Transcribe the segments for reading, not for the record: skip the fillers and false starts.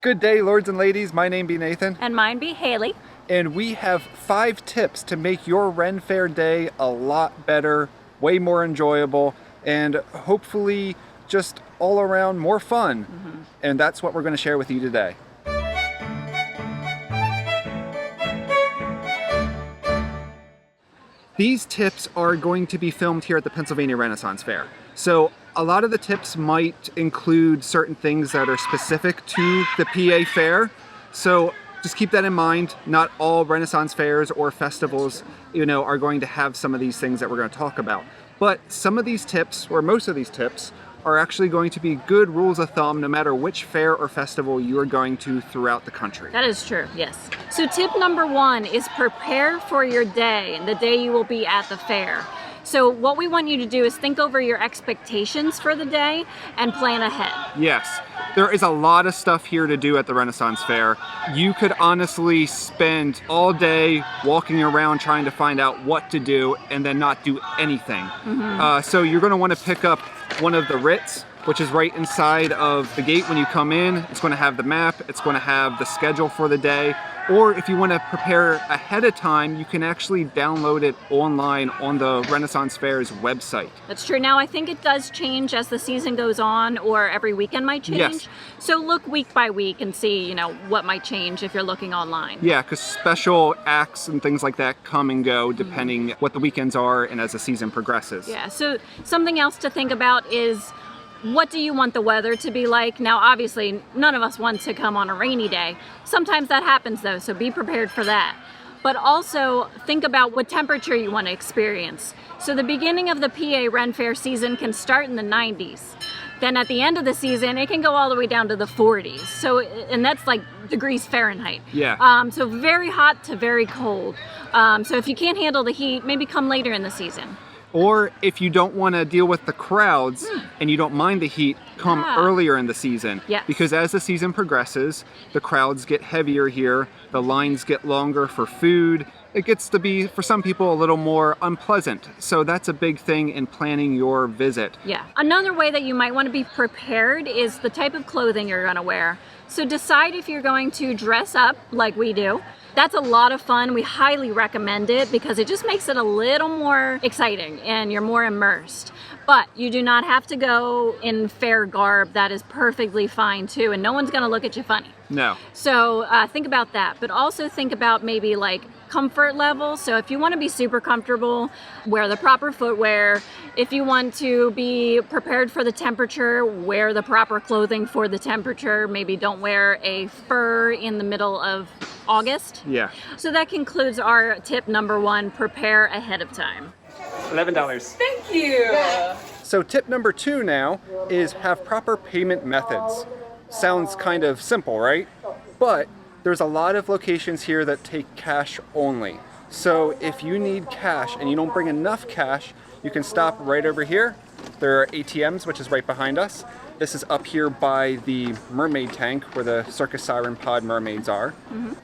Good day, lords and ladies. My name be Nathan. And mine be Haley. And we have 5 tips to make your Ren Fair day a lot better, way more enjoyable, and hopefully just all around more fun. And that's what we're going to share with you today. These tips are going to be filmed here at the Pennsylvania Renaissance Faire. So a lot of the tips might include certain things that are specific to the PA Fair. So just keep that in mind. Not all Renaissance fairs or festivals, are going to have some of these things that we're going to talk about. But some of these tips, or most of these tips, are actually going to be good rules of thumb no matter which fair or festival you are going to throughout the country. That is true, yes. So tip number 1 is prepare for your day, the day you will be at the fair. So what we want you to do is think over your expectations for the day and plan ahead. Yes, there is a lot of stuff here to do at the Renaissance Fair. You could honestly spend all day walking around trying to find out what to do and then not do anything. So you're going to want to pick up one of the writs, which is right inside of the gate when you come in. It's going to have the map, it's going to have the schedule for the day. Or if you want to prepare ahead of time, you can actually download it online on the Renaissance Fair's website. That's true. Now I think it does change as the season goes on, or every weekend might change. Yes. So look week by week and see, what might change if you're looking online. Yeah, because special acts and things like that come and go depending what the weekends are and as the season progresses. Yeah, so something else to think about is, what do you want the weather to be like? Now, obviously, none of us want to come on a rainy day. Sometimes that happens though, so be prepared for that. But also think about what temperature you want to experience. So the beginning of the PA Ren Fair season can start in the 90s. Then at the end of the season, it can go all the way down to the 40s. So, and that's like degrees Fahrenheit. Yeah. So very hot to very cold. So if you can't handle the heat, maybe come later in the season. Or if you don't want to deal with the crowds and you don't mind the heat, come earlier in the season. Yes. Because as the season progresses, the crowds get heavier here, the lines get longer for food. It gets to be, for some people, a little more unpleasant. So that's a big thing in planning your visit. Yeah. Another way that you might want to be prepared is the type of clothing you're going to wear. So decide if you're going to dress up like we do. That's a lot of fun. We highly recommend it because it just makes it a little more exciting and you're more immersed. But you do not have to go in fair garb. That is perfectly fine too, and no one's gonna look at you funny. No. So think about that, but also think about maybe like comfort level. So if you want to be super comfortable, wear the proper footwear. If you want to be prepared for the temperature, wear the proper clothing for the temperature. Maybe don't wear a fur in the middle of August. Yeah. So that concludes our tip number 1, prepare ahead of time. $11. Thank you. So tip number 2 now is have proper payment methods. Sounds kind of simple, right? But there's a lot of locations here that take cash only. So if you need cash and you don't bring enough cash, you can stop right over here. There are ATMs, which is right behind us. This is up here by the mermaid tank where the Circus Siren Pod mermaids are.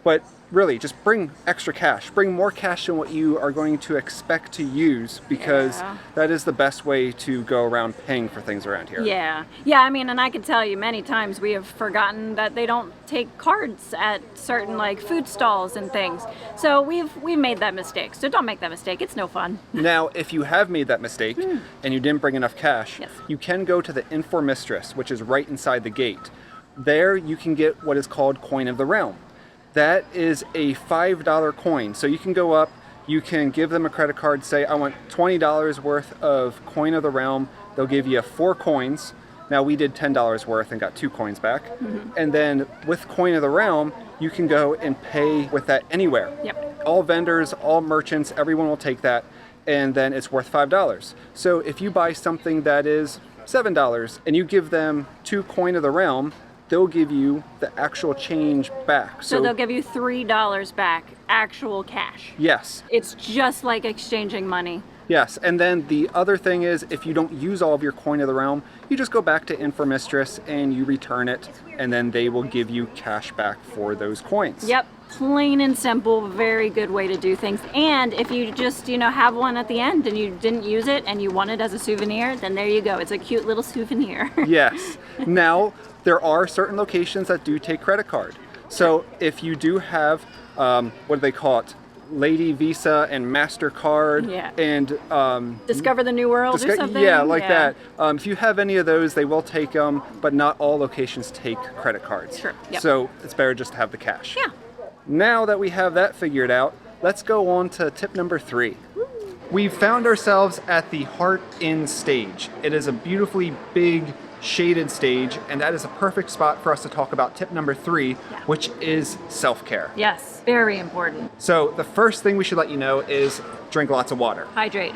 But really, just bring extra cash. Bring more cash than what you are going to expect to use, because that is the best way to go around paying for things around here. Yeah, I mean, and I can tell you many times we have forgotten that they don't take cards at certain like food stalls and things. So we've made that mistake. So don't make that mistake. It's no fun. Now, if you have made that mistake and you didn't bring enough cash, you can go to the Informistress, which is right inside the gate. There you can get what is called Coin of the Realm. That is a $5 coin. So you can go up, you can give them a credit card, say I want $20 worth of Coin of the Realm. They'll give you 4 coins. Now we did $10 worth and got 2 coins back. And then with Coin of the Realm, you can go and pay with that anywhere. All vendors, all merchants, everyone will take that, and then it's worth $5. So if you buy something that is $7 and you give them 2 Coin of the Realm, they'll give you the actual change back. So they'll give you $3 back, actual cash. Yes. It's just like exchanging money. Yes, and then the other thing is, if you don't use all of your coin of the realm, you just go back to Informistress and you return it, and then they will give you cash back for those coins. Yep, plain and simple, very good way to do things. And if you just, have one at the end and you didn't use it and you want it as a souvenir, then there you go. It's a cute little souvenir. Yes. Now, there are certain locations that do take credit card. So if you do have, what do they call it? Lady Visa and MasterCard and Discover the New World or something? Yeah, like that. If you have any of those, they will take them, but not all locations take credit cards. Sure. Yep. So it's better just to have the cash. Yeah. Now that we have that figured out, let's go on to tip number 3. We've found ourselves at the Heart Inn stage. It is a beautifully big, shaded stage, and that is a perfect spot for us to talk about tip number 3, which is self-care. Yes, very important. So the first thing we should let you know is drink lots of water. Hydrate.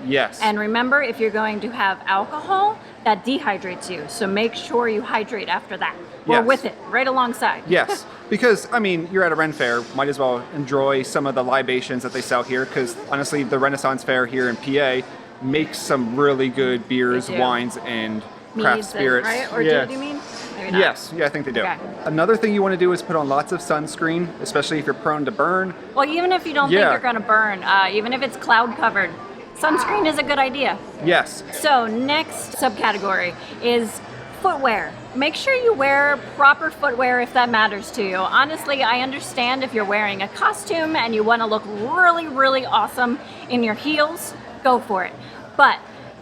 Yes. And remember, if you're going to have alcohol, that dehydrates you. So make sure you hydrate after that. Or with it, right alongside. Yes, because, you're at a Ren Fair, might as well enjoy some of the libations that they sell here, because honestly, the Renaissance Fair here in PA makes some really good beers, wines, and craft Meads spirits. Right? Or do you mean? Maybe not. Yes, I think they do. Okay. Another thing you want to do is put on lots of sunscreen, especially if you're prone to burn. Well, even if you don't think you're going to burn, even if it's cloud covered, sunscreen is a good idea. Yes. So next subcategory is footwear. Make sure you wear proper footwear if that matters to you. Honestly, I understand if you're wearing a costume and you want to look really, really awesome in your heels, go for it. But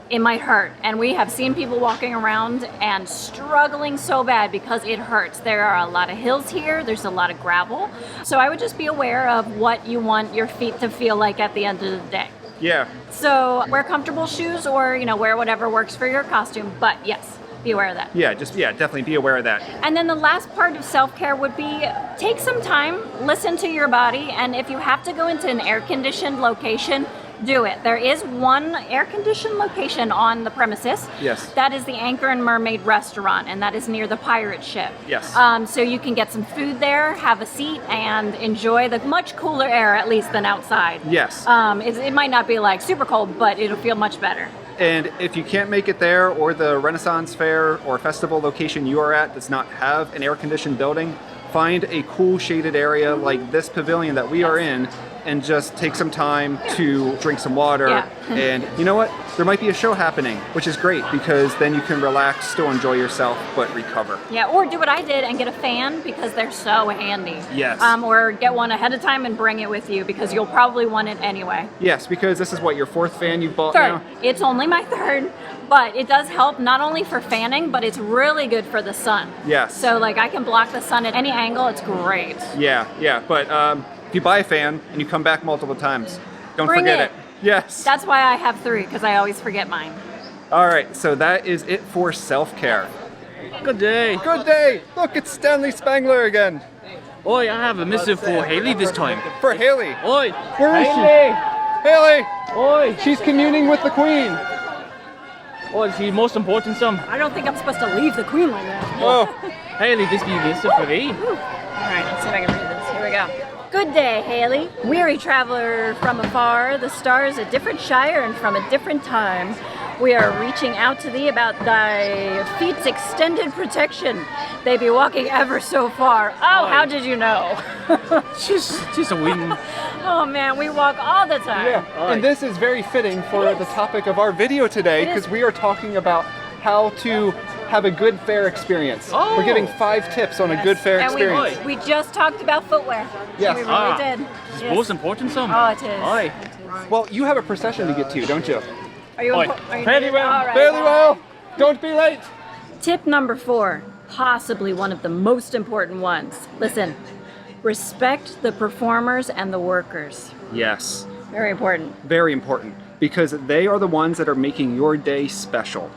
it might hurt, and we have seen people walking around and struggling so bad because it hurts. There are a lot of hills here, there's a lot of gravel, so I would just be aware of what you want your feet to feel like at the end of the day. Yeah. So wear comfortable shoes, or wear whatever works for your costume, but yes, be aware of that. Yeah, definitely be aware of that. And then the last part of self-care would be take some time, listen to your body, and if you have to go into an air-conditioned location, do it. There is one air-conditioned location on the premises. Yes. That is the Anchor and Mermaid restaurant, and that is near the pirate ship. Yes. So you can get some food there, have a seat, and enjoy the much cooler air, at least, than outside. Yes. It might not be like super cold, but it'll feel much better. And if you can't make it there, or the Renaissance Fair or festival location you are at does not have an air-conditioned building, find a cool shaded area like this pavilion that we are in, and just take some time to drink some water. And you know what? There might be a show happening, which is great, because then you can relax, still enjoy yourself, but recover. Yeah, or do what I did and get a fan, because they're so handy. Yes. Or get one ahead of time and bring it with you, because you'll probably want it anyway. Yes, because this is what, your 4th fan you've bought Third. now? It's only my 3rd, but it does help not only for fanning, but it's really good for the sun. Yes. So I can block the sun at any angle, it's great. Yeah, but if you buy a fan and you come back multiple times, don't forget it. Yes. That's why I have 3, because I always forget mine. All right, so that is it for self-care. Good day. Good day. Look, it's Stanley Spangler again. Oi, I have a missive for Haley this time. For Haley. Oi. Where is she? Haley. Oi. She's communing with the Queen. Oh, is he most important some? I don't think I'm supposed to leave the Queen like that. Oh. Haley, this be missive for thee. All right, let's see if I can read this. Here we go. Good day, Haley. Weary traveler from afar, the stars a different shire and from a different time. We are reaching out to thee about thy feet's extended protection. They be walking ever so far. Oh, how did you know? Just a win. Oh man, we walk all the time. Yeah, and this is very fitting for the topic of our video today, because we are talking about how to have a good fair experience. We're giving 5 tips on a good fair experience. And we just talked about footwear. Yes. We really did. It's Yes. most important some. Oh, it is. Oi. Well, you have a procession to get to, don't you? Are you, Oi. are you Fairly well. All right. Fairly well. Don't be late. Tip number 4, possibly one of the most important ones. Listen, respect the performers and the workers. Yes. Very important. Very important, because they are the ones that are making your day special.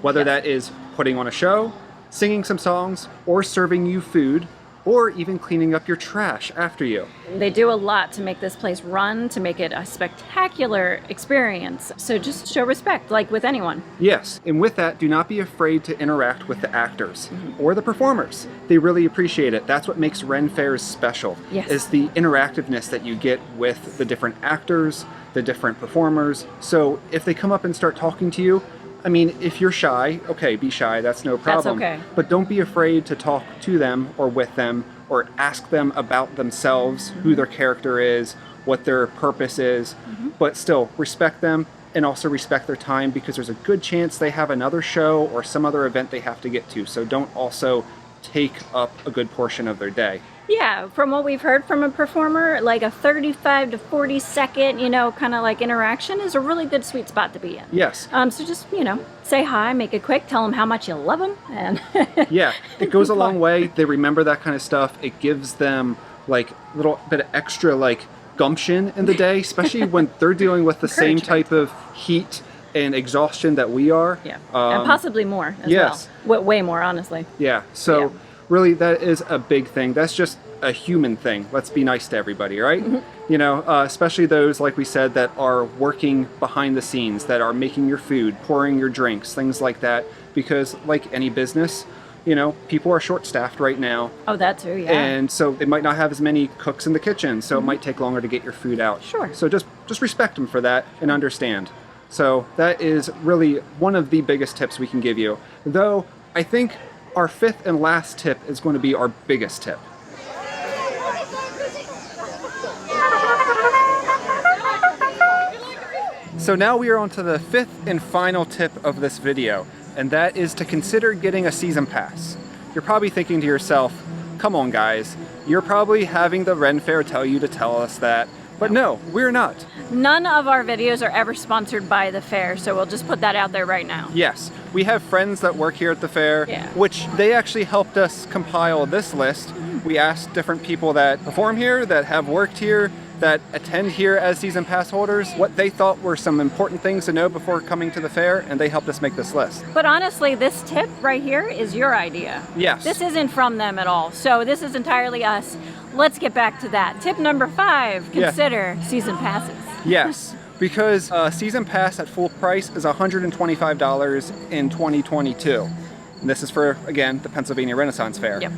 Whether that is putting on a show, singing some songs, or serving you food, or even cleaning up your trash after you. They do a lot to make this place run, to make it a spectacular experience. So just show respect, like with anyone. Yes, and with that, do not be afraid to interact with the actors or the performers. They really appreciate it. That's what makes Ren Fairs special, Yes. is the interactiveness that you get with the different actors, the different performers. So if they come up and start talking to you, I mean, if you're shy, okay, be shy, that's no problem. That's okay. But don't be afraid to talk to them or with them or ask them about themselves, who their character is, what their purpose is, but still respect them and also respect their time, because there's a good chance they have another show or some other event they have to get to. So don't also take up a good portion of their day. Yeah, from what we've heard from a performer, like a 35 to 40 second, kind of like interaction is a really good sweet spot to be in. Yes. So just, say hi, make it quick, tell them how much you love them. And yeah, it goes a long way. They remember that kind of stuff. It gives them like a little bit of extra like gumption in the day, especially when they're dealing with the same type of heat and exhaustion that we are. Yeah, and possibly more as yes. well. Way more, honestly. Yeah, so really that is a big thing. That's just a human thing. Let's be nice to everybody, right? Especially those, like we said, that are working behind the scenes, that are making your food, pouring your drinks, things like that. Because like any business, people are short-staffed right now. Oh, that too, yeah. And so they might not have as many cooks in the kitchen, so it might take longer to get your food out. Sure. So just respect them for that and understand. So that is really one of the biggest tips we can give you. Though I think our fifth and last tip is going to be our biggest tip. So now we are on to the fifth and final tip of this video, and that is to consider getting a season pass. You're probably thinking to yourself, come on guys, you're probably having the Ren Fair tell you to tell us that, but no, we're not. None of our videos are ever sponsored by the fair, so we'll just put that out there right now. Yes, we have friends that work here at the fair, which they actually helped us compile this list. We asked different people that perform here, that have worked here, that attend here as season pass holders, what they thought were some important things to know before coming to the fair, and they helped us make this list. But honestly, this tip right here is your idea. Yes. This isn't from them at all, so this is entirely us. Let's get back to that. Tip number 5, consider season passes. Yes, because a season pass at full price is $125 in 2022. And this is for, again, the Pennsylvania Renaissance Faire. Yep.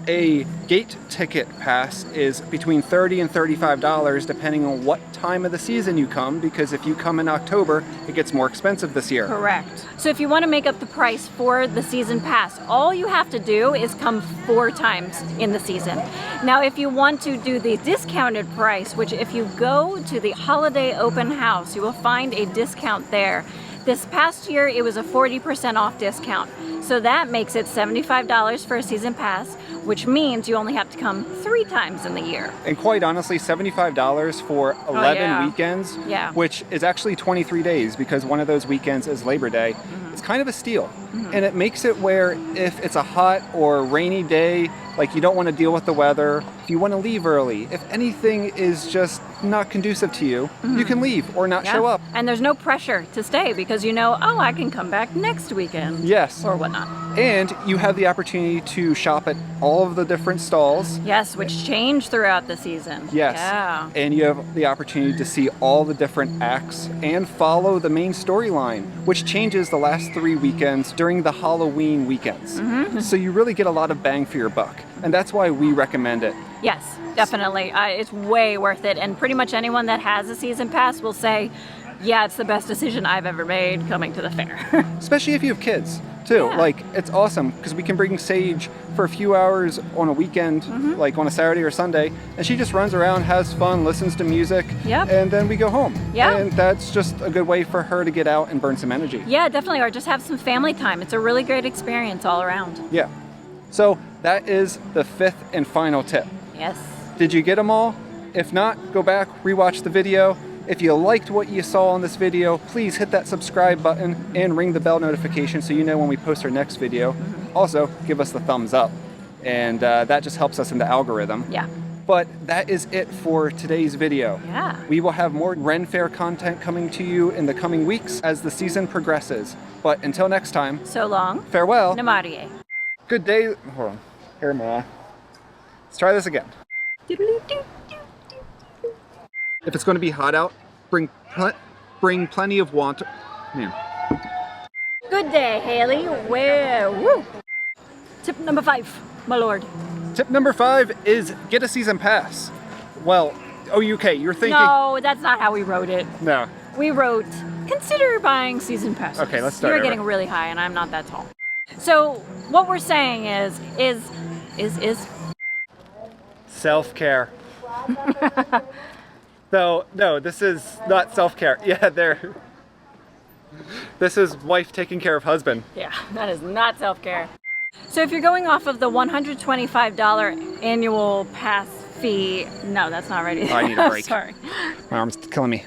A gate ticket pass is between $30 and $35 depending on what time of the season you come, because if you come in October, it gets more expensive this year. Correct. So if you want to make up the price for the season pass, all you have to do is come 4 times in the season. Now, if you want to do the discounted price, which if you go to the holiday open house, you will find a discount there. This past year, it was a 40% off discount. So that makes it $75 for a season pass, which means you only have to come 3 times in the year. And quite honestly, $75 for 11 weekends, which is actually 23 days because one of those weekends is Labor Day. It's kind of a steal. And it makes it where if it's a hot or rainy day, like you don't want to deal with the weather, if you want to leave early, if anything is just not conducive to you, you can leave or not show up. And there's no pressure to stay because oh, I can come back next weekend. Yes. Or whatnot. And you have the opportunity to shop at all of the different stalls. Yes, which change throughout the season. Yes. Yeah. And you have the opportunity to see all the different acts and follow the main storyline, which changes the last 3 weekends during the Halloween weekends. So you really get a lot of bang for your buck. And that's why we recommend it. Yes, definitely. It's way worth it. And pretty much anyone that has a season pass will say, yeah, it's the best decision I've ever made coming to the fair. Especially if you have kids, too. Yeah. Like, it's awesome because we can bring Sage for a few hours on a weekend, like on a Saturday or Sunday, and she just runs around, has fun, listens to music, and then we go home. Yeah. And that's just a good way for her to get out and burn some energy. Yeah, definitely. Or just have some family time. It's a really great experience all around. Yeah. So that is the 5th and final tip. Yes. Did you get them all? If not, go back, rewatch the video. If you liked what you saw on this video, please hit that subscribe button and ring the bell notification so you know when we post our next video. Also, give us the thumbs up, and that just helps us in the algorithm. Yeah. But that is it for today's video. Yeah. We will have more Ren Fair content coming to you in the coming weeks as the season progresses. But until next time, so long. Farewell. Namarie. Good day. Hold on. Here, Ma. Let's try this again. If it's going to be hot out, bring plenty of water. Man. Good day, Haley. Woo. Tip number 5, my lord. Tip number 5 is get a season pass. Well, Oh, okay, you're thinking. No, that's not how we wrote it. No. We wrote, consider buying season passes. Okay, let's start You're over. getting really high and I'm not that tall. So what we're saying is Self-care. No, this is not self-care. Yeah, there. This is wife taking care of husband. yeah, that is not self-care. So if you're going off of the $125 annual pass fee, no, that's not right. I need a break. Sorry. My arm's killing me.